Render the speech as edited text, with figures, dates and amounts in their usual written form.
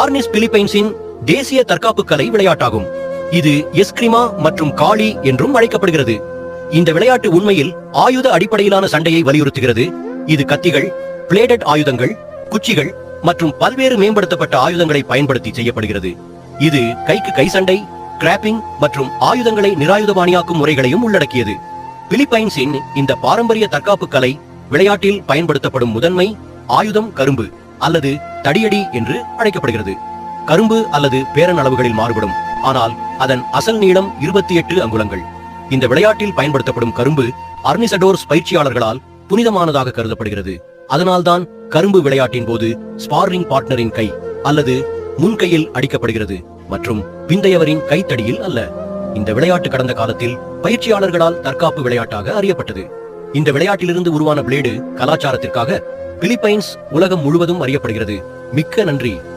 ஆர்னிஸ் பிலிப்பைன்ஸின் தேசிய தற்காப்பு கலை விளையாட்டாகும். இது எஸ்கிரிமா மற்றும் காளி என்றும் அழைக்கப்படுகிறது. இந்த விளையாட்டு உண்மையில் ஆயுத அடிப்படையிலான சண்டையை வலியுறுத்துகிறது. இது கத்திகள், பிளேடட் ஆயுதங்கள், குச்சிகள் மற்றும் பல்வேறு மேம்படுத்தப்பட்ட ஆயுதங்களை பயன்படுத்தி செய்யப்படுகிறது. இது கைக்கு கை சண்டை, கிராப்பிங் மற்றும் ஆயுதங்களை நிராயுதபாணியாக்கும் முறைகளையும் உள்ளடக்கியது. பிலிப்பைன்ஸின் இந்த பாரம்பரிய தற்காப்பு கலை விளையாட்டில் பயன்படுத்தப்படும் முதன்மை ஆயுதம் கரும்பு அல்லது தடியடி என்று அழைக்கப்படுகிறது. கரும்பு அல்லது பேரன் அளவுகளில் மாறுபடும், ஆனால் அதன் அசல் நீளம் 28 அங்குலங்கள். இந்த விளையாட்டில் பயன்படுத்தப்படும் கரும்பு அர்னிசடோர்ஸ் பயிற்சியாளர்களால் புனிதமானதாக கருதப்படுகிறது. அதனால்தான் கரும்பு விளையாட்டின் போது ஸ்பாரிங் பார்ட்னரின் கை அல்லது முன்கையில் அடிக்கப்படுகிறது மற்றும் பிந்தையவரின் கைத்தடியில் அல்ல. இந்த விளையாட்டு கடந்த காலத்தில் பயிற்சியாளர்களால் தற்காப்பு விளையாட்டாக அறியப்பட்டது. இந்த விளையாட்டிலிருந்து உருவான பிளேடு கலாச்சாரத்திற்காக பிலிப்பைன்ஸ் உலகம் முழுவதும் அறியப்படுகிறது. மிக்க நன்றி.